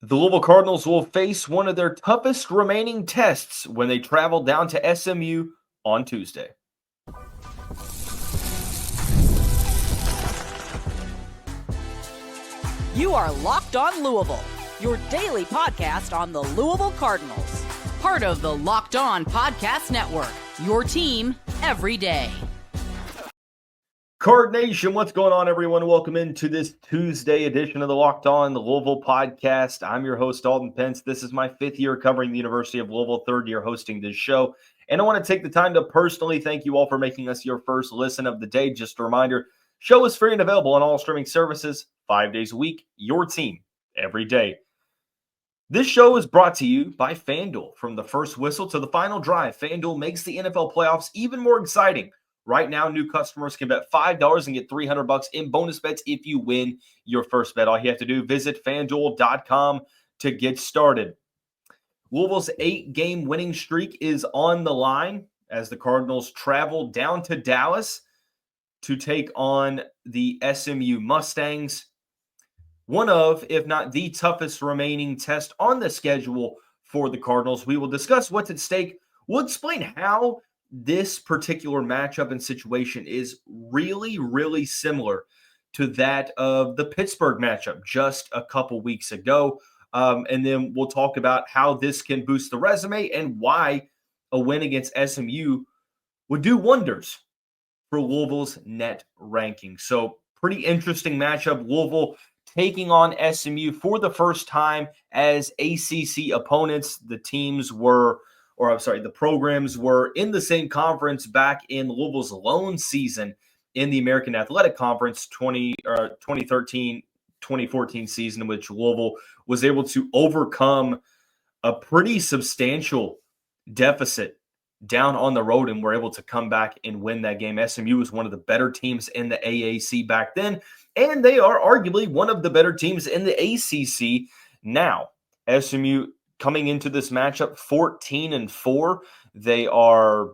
The Louisville Cardinals will face one of their toughest remaining tests when they travel down to SMU on Tuesday. You are Locked On Louisville, your daily podcast on the Louisville Cardinals. Part of the Locked On Podcast Network, your team every day. Card Nation, what's going on, everyone? Welcome into this Tuesday edition of the Locked On, the Louisville podcast. I'm your host, Dalton Pence. This is my fifth year covering the University of Louisville, third year hosting this show. And I want to take the time to personally thank you all for making us your first listen of the day. Just a reminder, show is free and available on all streaming services, 5 days a week, your team every day. This show is brought to you by FanDuel. From the first whistle to the final drive, FanDuel makes the NFL playoffs even more exciting. Right now, new customers can bet $5 and get $300 in bonus bets if you win your first bet. All you have to do, visit FanDuel.com to get started. Louisville's 8-game winning streak is on the line as the Cardinals travel down to Dallas to take on the SMU Mustangs. One of, if not the toughest remaining test on the schedule for the Cardinals. We will discuss what's at stake. We'll explain how this particular matchup and situation is really similar to that of the Pittsburgh matchup just a couple weeks ago. And then we'll talk about how this can boost the resume and why a win against SMU would do wonders for Louisville's net ranking. So pretty interesting matchup. Louisville taking on SMU for the first time as ACC opponents. The programs were in the same conference back in Louisville's lone season in the American Athletic Conference 2013-2014 season, in which Louisville was able to overcome a pretty substantial deficit down on the road and were able to come back and win that game. SMU was one of the better teams in the AAC back then, and they are arguably one of the better teams in the ACC now. SMU coming into this matchup 14-4. They are,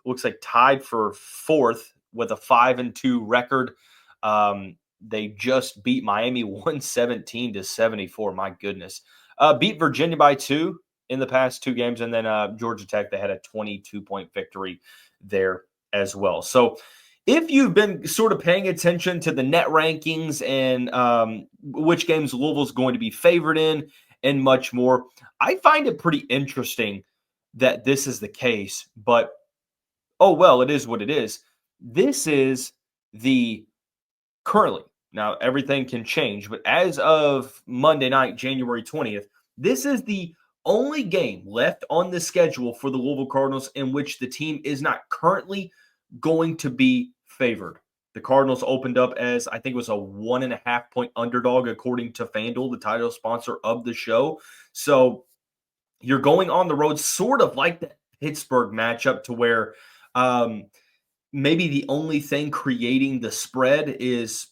looks like, tied for fourth with a 5-2 record. They just beat Miami 117-74. My goodness. Beat Virginia by 2 in the past 2 games, and then Georgia Tech, they had a 22-point victory there as well. So if you've been sort of paying attention to the net rankings and which games Louisville's going to be favored in and much more, I find it pretty interesting that this is the case, but oh well, it is what it is. This is the currently, now everything can change, but as of Monday night, January 20th, this is the only game left on the schedule for the Louisville Cardinals in which the team is not currently going to be favored. The Cardinals opened up as, I think it was a 1.5-point underdog, according to FanDuel, the title sponsor of the show. So you're going on the road, sort of like the Pittsburgh matchup, to where maybe the only thing creating the spread is,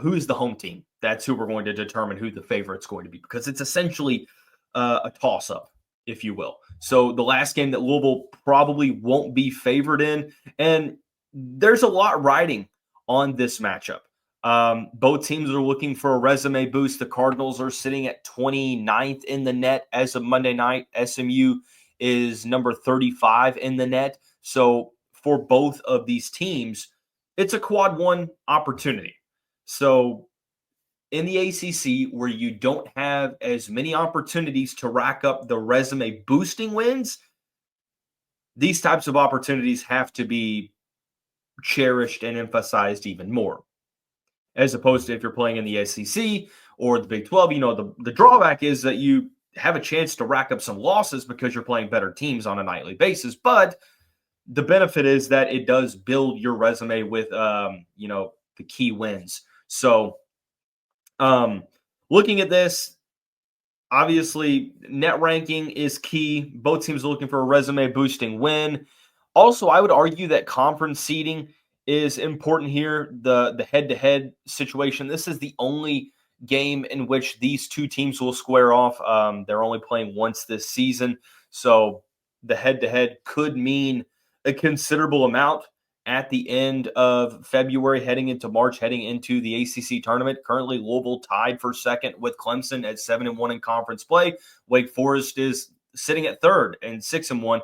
who's the home team. That's who we're going to determine who the favorite's going to be, because it's essentially a toss-up, if you will. So the last game that Louisville probably won't be favored in, and there's a lot riding on this matchup. Both teams are looking for a resume boost. The Cardinals are sitting at 29th in the net as of Monday night. SMU is number 35 in the net. So for both of these teams, it's a quad one opportunity. So in the ACC, where you don't have as many opportunities to rack up the resume boosting wins, these types of opportunities have to be cherished and emphasized even more, as opposed to if you're playing in the SEC or the Big 12. The drawback is that you have a chance to rack up some losses because you're playing better teams on a nightly basis, but the benefit is that it does build your resume with the key wins. So looking at this, obviously net ranking is key. Both teams are looking for a resume boosting win. Also, I would argue that conference seeding is important here. The head-to-head situation, this is the only game in which these two teams will square off. They're only playing once this season, so the head-to-head could mean a considerable amount at the end of February, heading into March, heading into the ACC tournament. Currently, Louisville tied for second with Clemson at 7-1 in conference play. Wake Forest is sitting at third and 6-1.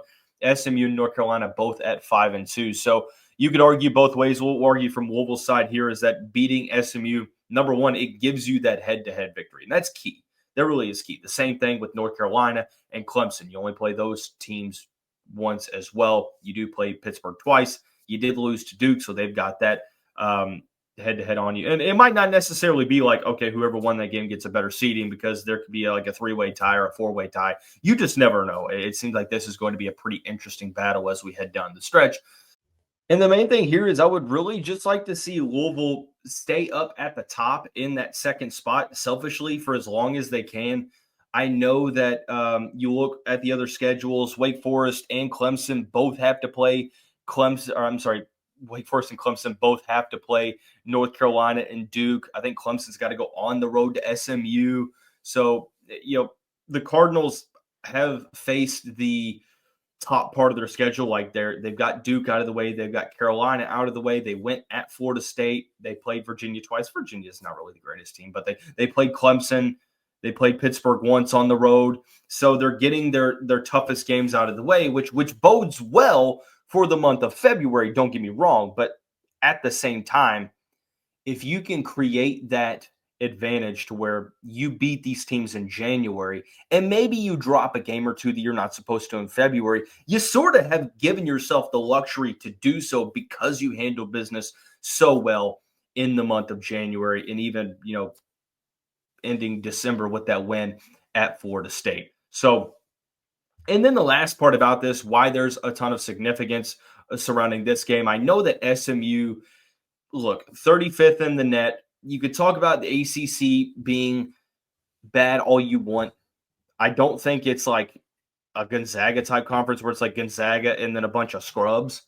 SMU and North Carolina both at 5-2. So you could argue both ways. We'll argue from Louisville's side here is that beating SMU, number one, it gives you that head-to-head victory, and that's key. That really is key. The same thing with North Carolina and Clemson. You only play those teams once as well. You do play Pittsburgh twice. You did lose to Duke, so they've got that head-to-head on you. And it might not necessarily be like, okay, whoever won that game gets a better seeding, because there could be like a three-way tie or a four-way tie. You just never know. It seems like this is going to be a pretty interesting battle as we head down the stretch. And the main thing here is I would really just like to see Louisville stay up at the top in that second spot selfishly for as long as they can. I know that you look at the other schedules, Wake Forest and Clemson both have to play Wake Forest and Clemson both have to play North Carolina and Duke. I think Clemson's got to go on the road to SMU. So, the Cardinals have faced the top part of their schedule. Like they've got Duke out of the way. They've got Carolina out of the way. They went at Florida State. They played Virginia twice. Virginia's not really the greatest team, but they played Clemson. They played Pittsburgh once on the road. So they're getting their toughest games out of the way, which bodes well for the month of February. Don't get me wrong. But at the same time, if you can create that advantage to where you beat these teams in January and maybe you drop a game or two that you're not supposed to in February, you sort of have given yourself the luxury to do so because you handle business so well in the month of January and even, ending December with that win at Florida State. So, and then the last part about this, why there's a ton of significance surrounding this game. I know that SMU, look, 35th in the net. You could talk about the ACC being bad all you want. I don't think it's like a Gonzaga type conference where it's like Gonzaga and then a bunch of scrubs.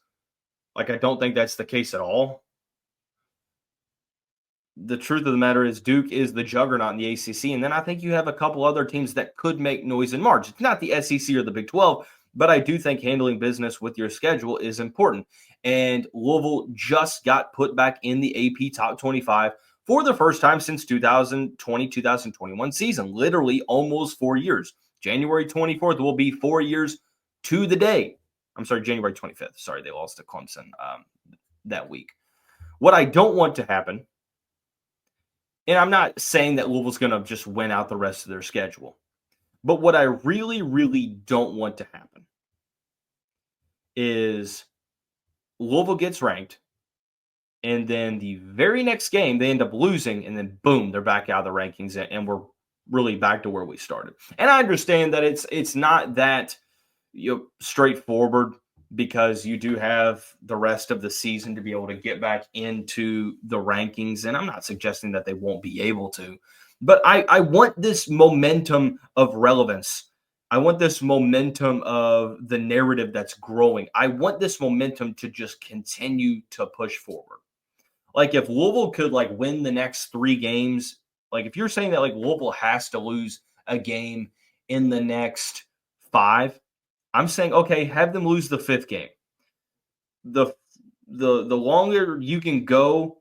Like, I don't think that's the case at all. The truth of the matter is Duke is the juggernaut in the ACC. And then I think you have a couple other teams that could make noise in March. It's not the SEC or the Big 12, but I do think handling business with your schedule is important. And Louisville just got put back in the AP Top 25 for the first time since 2020-2021 season, literally almost 4 years. January 24th will be 4 years to the day. I'm sorry, January 25th. Sorry, they lost to Clemson that week. What I don't want to happen, and I'm not saying that Louisville's going to just win out the rest of their schedule, but what I really, really don't want to happen is Louisville gets ranked, and then the very next game, they end up losing, and then boom, they're back out of the rankings, and we're really back to where we started. And I understand that it's not that straightforward, because you do have the rest of the season to be able to get back into the rankings, and I'm not suggesting that they won't be able to. But I want this momentum of relevance. I want this momentum of the narrative that's growing. I want this momentum to just continue to push forward. Like, if Louisville could win the next 3 games, if you're saying that Louisville has to lose a game in the next 5, I'm saying, okay, have them lose the 5th game. The longer you can go,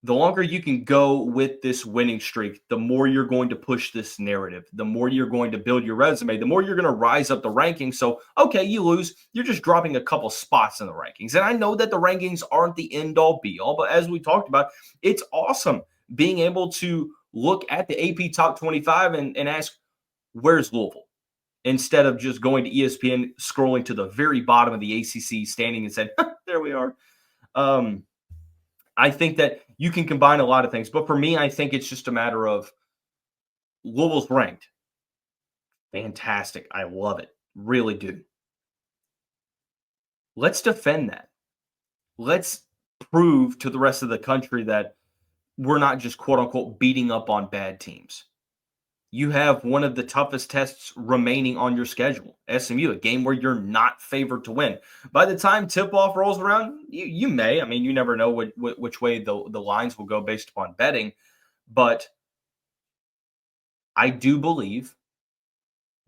with this winning streak, the more you're going to push this narrative, the more you're going to build your resume, the more you're going to rise up the rankings. So, okay, you lose, you're just dropping a couple spots in the rankings. And I know that the rankings aren't the end-all be-all, but as we talked about, it's awesome being able to look at the AP Top 25 and ask, where's Louisville? Instead of just going to ESPN, scrolling to the very bottom of the ACC standing and saying, there we are. I think that you can combine a lot of things. But for me, I think it's just a matter of Louisville's ranked. Fantastic. I love it. Really do. Let's defend that. Let's prove to the rest of the country that we're not just, quote unquote, beating up on bad teams. You have one of the toughest tests remaining on your schedule, SMU, a game where you're not favored to win. By the time tip-off rolls around, you may. I mean, you never know which way the lines will go based upon betting. But I do believe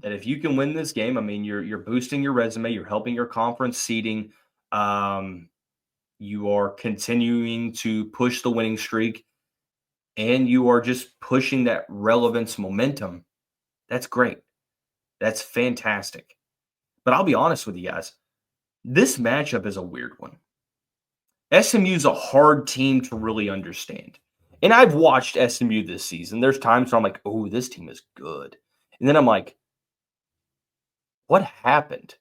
that if you can win this game, I mean, you're boosting your resume, you're helping your conference seeding. You are continuing to push the winning streak, and you are just pushing that relevance momentum. That's great. That's fantastic. But I'll be honest with you guys. This matchup is a weird one. SMU is a hard team to really understand. And I've watched SMU this season. There's times where I'm like, oh, this team is good. And then I'm like, what happened?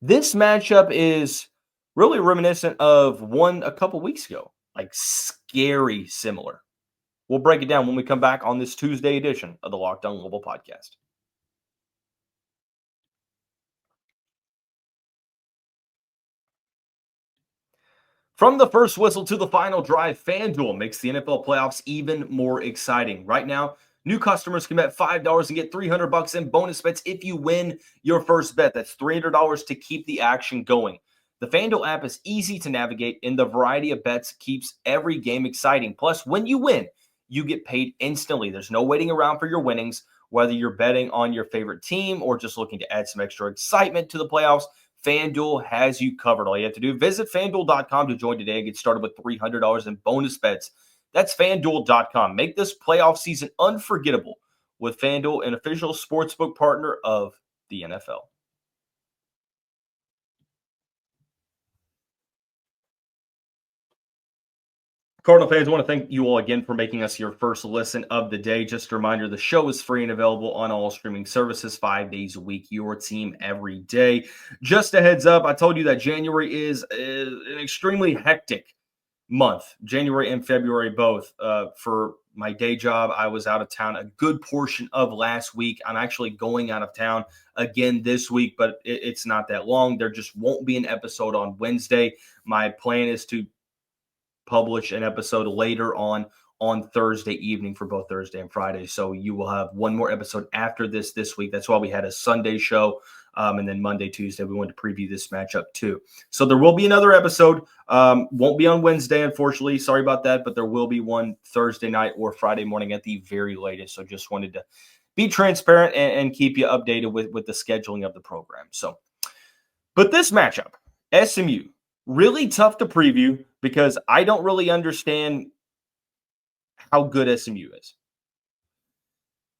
This matchup is really reminiscent of one a couple weeks ago, like scary similar. We'll break it down when we come back on this Tuesday edition of the Locked On Louisville podcast. From the first whistle to the final drive, FanDuel makes the NFL playoffs even more exciting. Right now, new customers can bet $5 and get $300 in bonus bets if you win your first bet. That's $300 to keep the action going. The FanDuel app is easy to navigate, and the variety of bets keeps every game exciting. Plus, when you win, you get paid instantly. There's no waiting around for your winnings, whether you're betting on your favorite team or just looking to add some extra excitement to the playoffs. FanDuel has you covered. All you have to do, visit FanDuel.com to join today and get started with $300 in bonus bets. That's FanDuel.com. Make this playoff season unforgettable with FanDuel, an official sportsbook partner of the NFL. Cardinal fans, I want to thank you all again for making us your first listen of the day. Just a reminder, the show is free and available on all streaming services 5 days a week. Your team every day. Just a heads up, I told you that January is an extremely hectic month. January and February both. For my day job, I was out of town a good portion of last week. I'm actually going out of town again this week, but it's not that long. There just won't be an episode on Wednesday. My plan is to publish an episode later on Thursday evening for both Thursday and Friday. So you will have one more episode after this week. That's why we had a Sunday show. And then Monday, Tuesday, we wanted to preview this matchup too. So there will be another episode. Won't be on Wednesday, unfortunately. Sorry about that. But there will be one Thursday night or Friday morning at the very latest. So just wanted to be transparent and keep you updated with the scheduling of the program. So, but this matchup, SMU, really tough to preview because I don't really understand how good SMU is.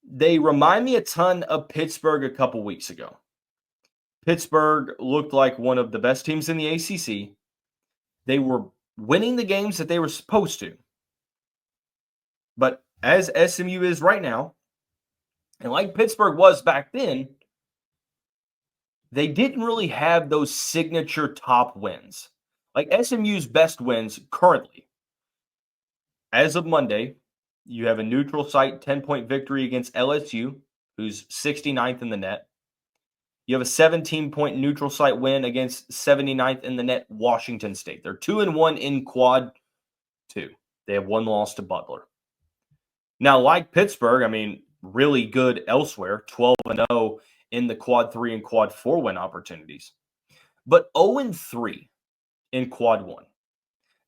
They remind me a ton of Pittsburgh a couple weeks ago. Pittsburgh looked like one of the best teams in the ACC. They were winning the games that they were supposed to. But as SMU is right now, and like Pittsburgh was back then, they didn't really have those signature top wins. Like SMU's best wins currently, as of Monday, you have a neutral site 10-point victory against LSU, who's 69th in the net. You have a 17-point neutral site win against 79th in the net Washington State. They're 2-1 in quad 2. They have one loss to Butler. Now, like Pittsburgh, I mean, really good elsewhere, 12-0 in the quad 3 and quad 4 win opportunities. But 0-3 in quad 1.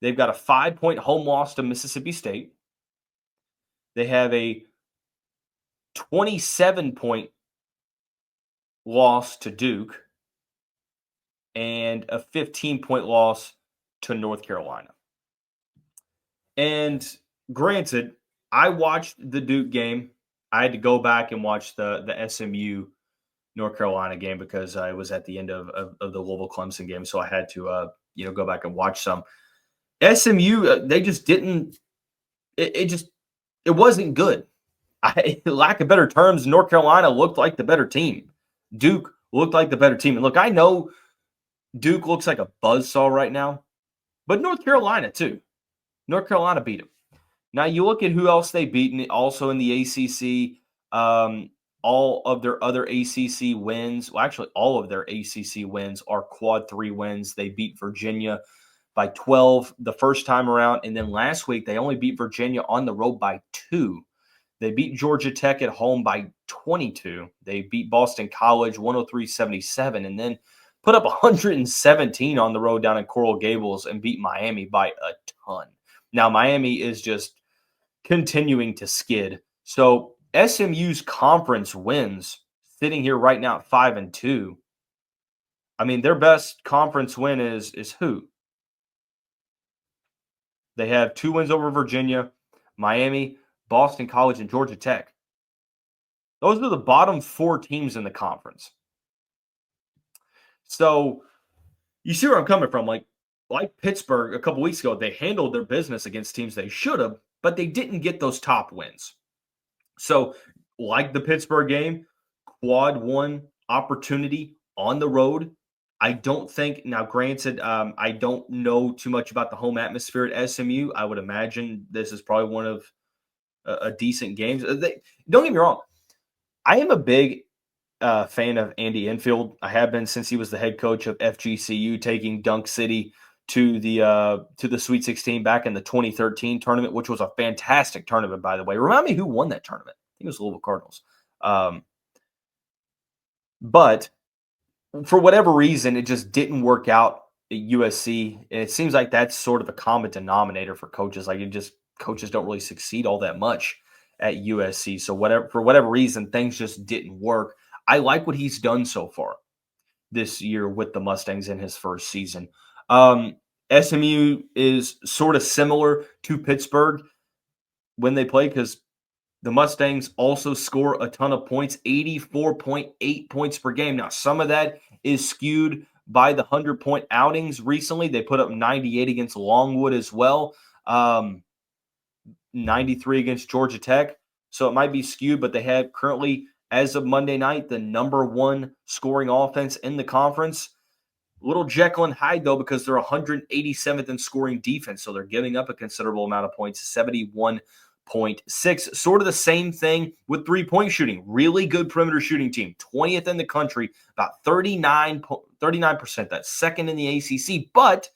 They've got a 5-point home loss to Mississippi State. They have a 27-point loss to Duke and a 15-point loss to North Carolina. And granted, I watched the Duke game. I had to go back and watch the SMU North Carolina game because I was at the end of the Louisville Clemson game, so I had to go back and watch some. SMU, they just didn't. It wasn't good. Lack of better terms, North Carolina looked like the better team. Duke looked like the better team. And look, I know Duke looks like a buzzsaw right now, but North Carolina too. North Carolina beat them. Now you look at who else they beat, also in the ACC. All of their other ACC wins, well, actually all of their ACC wins are quad 3 wins. They beat Virginia by 12 the first time around, and then last week they only beat Virginia on the road by 2. They beat Georgia Tech at home by 22. They beat Boston College 103-77, and then put up 117 on the road down in Coral Gables and beat Miami by a ton. Now, Miami is just continuing to skid. So SMU's conference wins, sitting here right now at 5-2, I mean, their best conference win is who? They have 2 wins over Virginia, Miami, Boston College, and Georgia Tech. Those are the bottom 4 teams in the conference. So you see where I'm coming from. Like Pittsburgh a couple weeks ago, they handled their business against teams they should have, but they didn't get those top wins. So, like the Pittsburgh game, quad 1 opportunity on the road. I don't think, now granted, I don't know too much about the home atmosphere at SMU. I would imagine this is probably one of a decent games. Don't get me wrong. I am a big fan of Andy Enfield. I have been since he was the head coach of FGCU, taking Dunk City to the Sweet 16 back in the 2013 tournament, which was a fantastic tournament, by the way. Remind me who won that tournament. I think it was the Louisville Cardinals. But for whatever reason, it just didn't work out at USC. And it seems like that's sort of a common denominator for coaches. Like coaches don't really succeed all that much at USC. So for whatever reason, things just didn't work. I like what he's done so far this year with the Mustangs in his first season. SMU is sort of similar to Pittsburgh when they play, because the Mustangs also score a ton of points, 84.8 points per game. Now, some of that is skewed by the 100-point outings recently. They put up 98 against Longwood as well, 93 against Georgia Tech. So it might be skewed, but they have currently, as of Monday night, the number 1 scoring offense in the conference. Little Jekyll and Hyde, though, because they're 187th in scoring defense, so they're giving up a considerable amount of points, 71.6. Sort of the same thing with three-point shooting. Really good perimeter shooting team, 20th in the country, about 39%. That's second in the ACC, but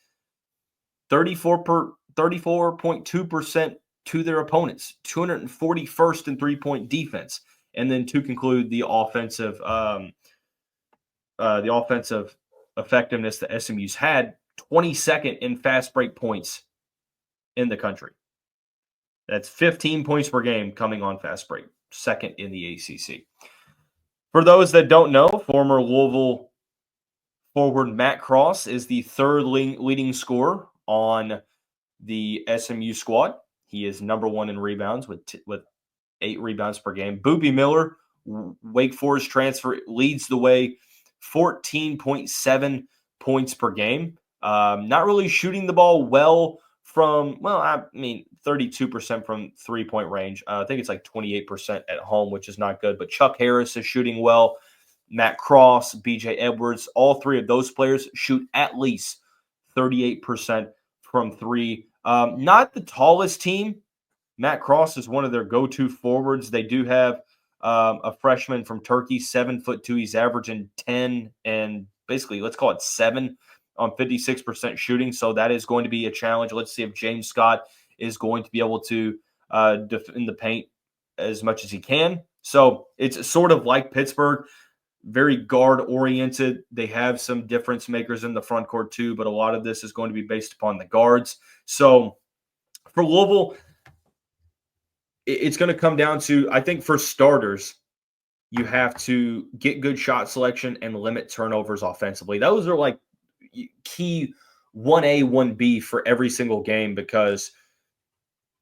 34.2% to their opponents, 241st in three-point defense. And then to conclude, the offensive effectiveness that SMU's had, 22nd in fast break points in the country. That's 15 points per game coming on fast break, second in the ACC. For those that don't know, former Louisville forward Matt Cross is the third leading scorer on the SMU squad. He is number 1 in rebounds with 8 rebounds per game. Boopie Miller, Wake Forest transfer, leads the way, 14.7 points per game. Not really shooting the ball well from, 32% from three-point range. I think it's like 28% at home, which is not good. But Chuck Harris is shooting well. Matt Cross, BJ Edwards, all 3 of those players shoot at least 38% from 3. Not the tallest team. Matt Cross is one of their go-to forwards. They do have a freshman from Turkey, 7'2". He's averaging 10 and basically, let's call it 7 on 56% shooting. So that is going to be a challenge. Let's see if James Scott is going to be able to defend the paint as much as he can. So it's sort of like Pittsburgh, very guard-oriented. They have some difference makers in the front court too, but a lot of this is going to be based upon the guards. So for Louisville, it's going to come down to, I think for starters, you have to get good shot selection and limit turnovers offensively. Those are like key 1A, 1B for every single game, because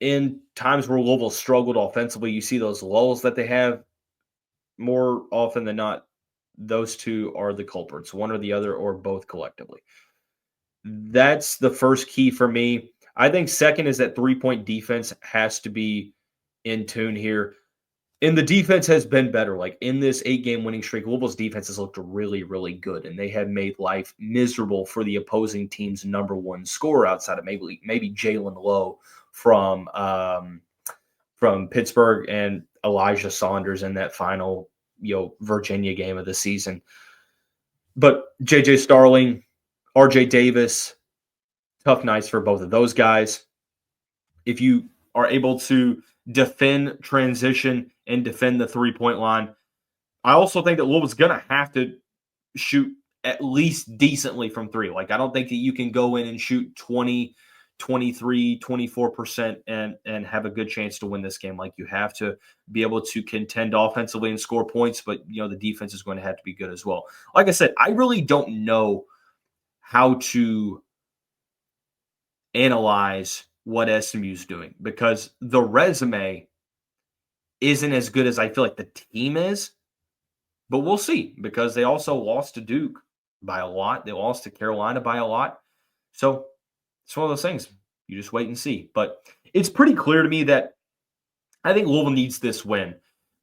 in times where Louisville struggled offensively, you see those lulls that they have. More often than not, those two are the culprits, one or the other or both collectively. That's the first key for me. I think second is that three-point defense has to be in tune here. And the defense has been better. Like in this 8-game winning streak, Louisville's defense has looked really, really good, and they have made life miserable for the opposing team's number 1 scorer outside of maybe Jalen Lowe from Pittsburgh and Elijah Saunders in that final Virginia game of the season. But J.J. Starling, R.J. Davis, tough nights for both of those guys. If you are able to defend transition and defend the three-point line, I also think that Louisville's going to have to shoot at least decently from 3. Like, I don't think that you can go in and shoot 20 23, 24% and have a good chance to win this game. Like, you have to be able to contend offensively and score points, but the defense is going to have to be good as well. Like I said, I really don't know how to analyze what SMU is doing because the resume isn't as good as I feel like the team is, but we'll see because they also lost to Duke by a lot. They lost to Carolina by a lot. So it's one of those things. You just wait and see. But it's pretty clear to me that I think Louisville needs this win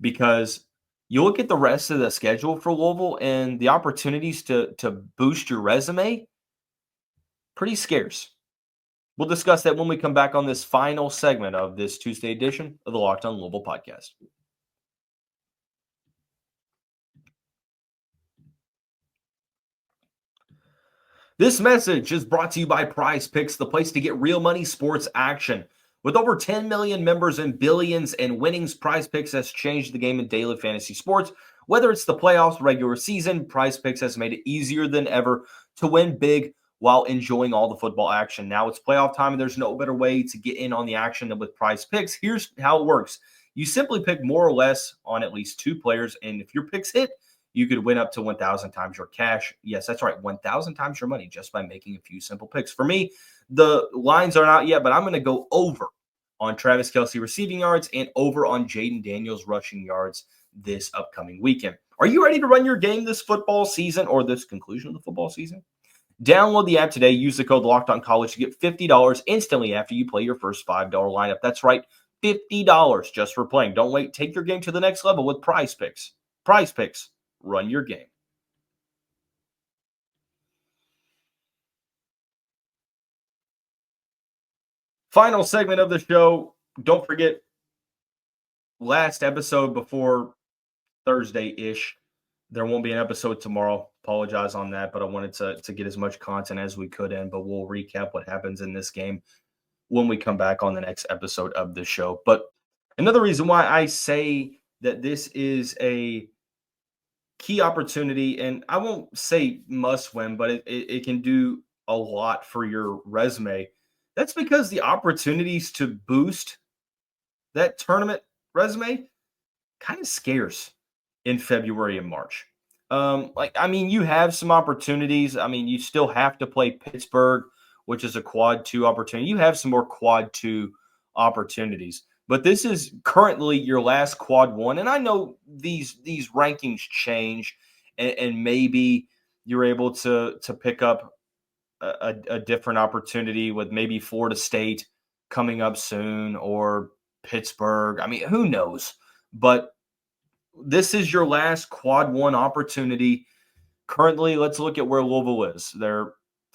because you look at the rest of the schedule for Louisville and the opportunities to boost your resume, pretty scarce. We'll discuss that when we come back on this final segment of this Tuesday edition of the Locked On Louisville podcast. This message is brought to you by Prize Picks, the place to get real money sports action. With over 10 million members and billions in winnings, Prize Picks has changed the game in daily fantasy sports. Whether it's the playoffs, regular season, Prize Picks has made it easier than ever to win big while enjoying all the football action. Now it's playoff time, and there's no better way to get in on the action than with Prize Picks. Here's how it works. You simply pick more or less on at least two players, and if your picks hit, you could win up to 1,000 times your cash. Yes, that's right, 1,000 times your money just by making a few simple picks. For me, the lines are not yet, but I'm going to go over on Travis Kelce receiving yards and over on Jaden Daniels rushing yards this upcoming weekend. Are you ready to run your game this football season or this conclusion of the football season? Download the app today. Use the code LOCKEDONCollege to get $50 instantly after you play your first $5 lineup. That's right, $50 just for playing. Don't wait. Take your game to the next level with Prize Picks. Prize Picks. Run your game. Final segment of the show. Don't forget, last episode before Thursday-ish. There won't be an episode tomorrow. Apologize on that, but I wanted to get as much content as we could in, but we'll recap what happens in this game when we come back on the next episode of the show. But another reason why I say that this is a key opportunity, and I won't say must win, but it can do a lot for your resume. That's because the opportunities to boost that tournament resume kind of scarce in February and March. You have some opportunities. You still have to play Pittsburgh, which is a quad 2 opportunity. You have some more quad 2 opportunities, but this is currently your last quad 1. And I know these rankings change, and maybe you're able to pick up a different opportunity with maybe Florida State coming up soon or Pittsburgh. Who knows? But this is your last quad 1 opportunity. Currently, let's look at where Louisville is. They're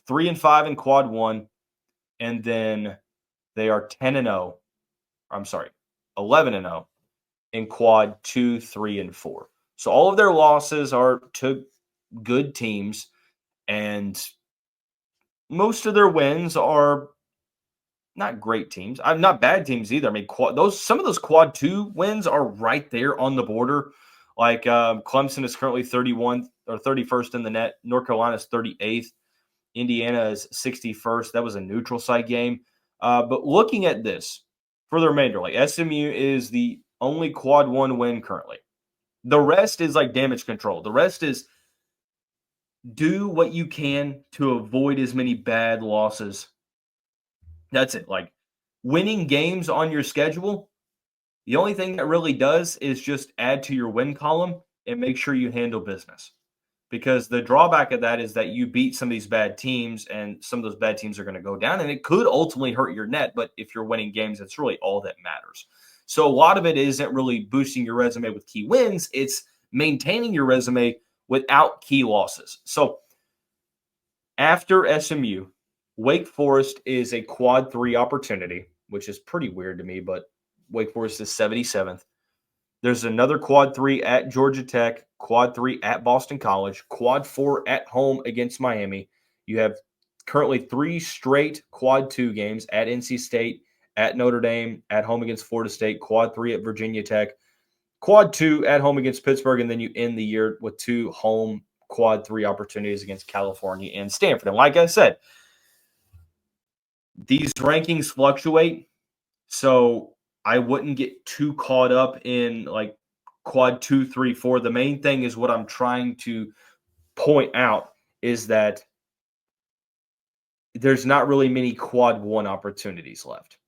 3-5 in quad 1, and then they are 11-0 in quad 2, 3, and 4. So all of their losses are to good teams, and most of their wins are not great teams. Not bad teams either. Some of those quad 2 wins are right there on the border. Like Clemson is currently 31 or 31st in the net. North Carolina is 38th. Indiana is 61st. That was a neutral site game. But looking at this for the remainder, like SMU is the only quad 1 win currently. The rest is like damage control. The rest is do what you can to avoid as many bad losses. That's it. Like winning games on your schedule, the only thing that really does is just add to your win column and make sure you handle business. Because the drawback of that is that you beat some of these bad teams, and some of those bad teams are going to go down, and it could ultimately hurt your net. But if you're winning games, that's really all that matters. So a lot of it isn't really boosting your resume with key wins. It's maintaining your resume without key losses. So after SMU, Wake Forest is a quad 3 opportunity, which is pretty weird to me, but Wake Forest is 77th. There's another quad 3 at Georgia Tech, quad 3 at Boston College, quad 4 at home against Miami. You have currently 3 straight quad 2 games at NC State, at Notre Dame, at home against Florida State, quad 3 at Virginia Tech, quad 2 at home against Pittsburgh, and then you end the year with 2 home quad 3 opportunities against California and Stanford. And like I said, these rankings fluctuate, so I wouldn't get too caught up in like quad 2, 3, 4. The main thing is what I'm trying to point out is that there's not really many quad 1 opportunities left.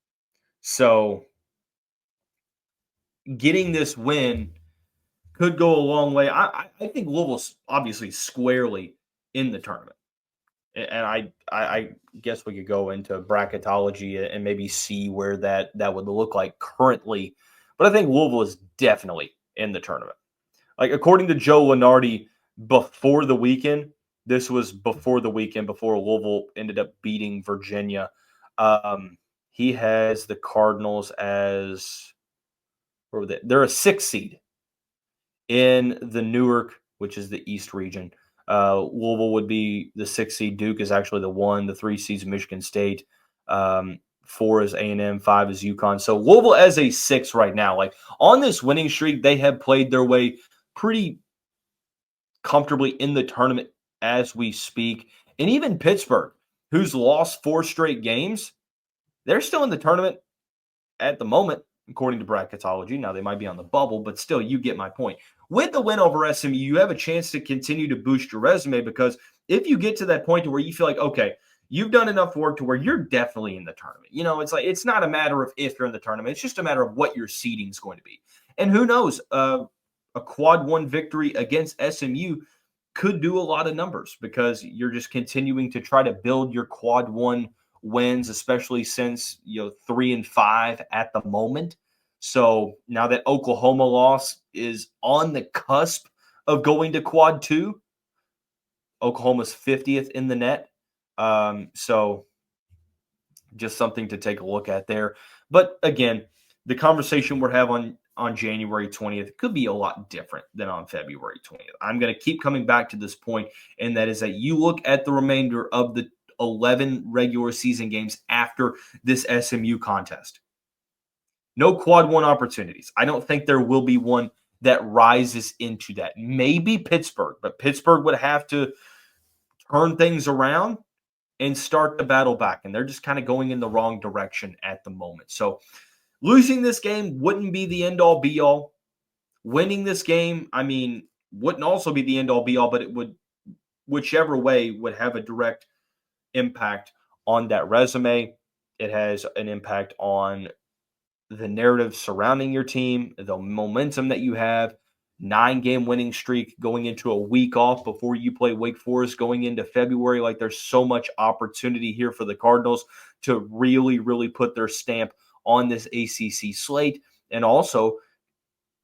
So getting this win could go a long way. I think Louisville's obviously squarely in the tournament. And I guess we could go into bracketology and maybe see where that would look like currently. But I think Louisville is definitely in the tournament. Like, according to Joe Lunardi, before the weekend, this was before the weekend, before Louisville ended up beating Virginia. He has the Cardinals as, where were they? They're a 6th seed in the Newark, which is the East region. Louisville would be the 6th seed. Duke is actually the 1. The 3 seeds Michigan State. 4 is A&M. 5 is UConn. So Louisville as a 6 right now. Like, on this winning streak, they have played their way pretty comfortably in the tournament as we speak. And even Pittsburgh, who's lost 4 straight games, they're still in the tournament at the moment, according to bracketology. Now, they might be on the bubble, but still, you get my point. With the win over SMU, you have a chance to continue to boost your resume, because if you get to that point to where you feel like, okay, you've done enough work to where you're definitely in the tournament. You know, it's like, it's not a matter of if you're in the tournament. It's just a matter of what your seeding is going to be. And who knows, a quad 1 victory against SMU could do a lot of numbers, because you're just continuing to try to build your quad 1 wins, especially since 3 and 5 at the moment. So now that Oklahoma loss is on the cusp of going to quad 2, Oklahoma's 50th in the net. So just something to take a look at there. But again, the conversation we're having on January 20th could be a lot different than on February 20th. I'm going to keep coming back to this point, and that is that you look at the remainder of the 11 regular season games after this SMU contest. No quad 1 opportunities. I don't think there will be one that rises into that. Maybe Pittsburgh, but Pittsburgh would have to turn things around and start the battle back, and they're just kind of going in the wrong direction at the moment. So losing this game wouldn't be the end-all, be-all. Winning this game, I mean, wouldn't also be the end-all, be-all, but it would, whichever way, would have a direct impact on that resume. It has an impact on the narrative surrounding your team, the momentum that you have. 9-game winning streak going into a week off before you play Wake Forest going into February. Like, there's so much opportunity here for the Cardinals to really, really put their stamp on this ACC slate, and also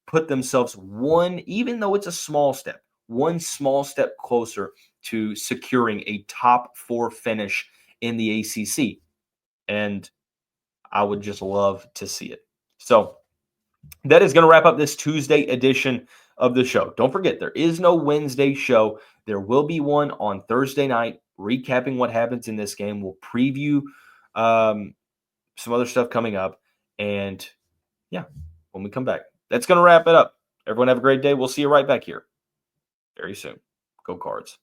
put themselves one, even though it's a small step, one small step closer to securing a top 4 finish in the ACC. And I would just love to see it. So that is going to wrap up this Tuesday edition of the show. Don't forget, there is no Wednesday show. There will be one on Thursday night, recapping what happens in this game. We'll preview some other stuff coming up. And yeah, when we come back, that's going to wrap it up. Everyone have a great day. We'll see you right back here very soon. Go Cards.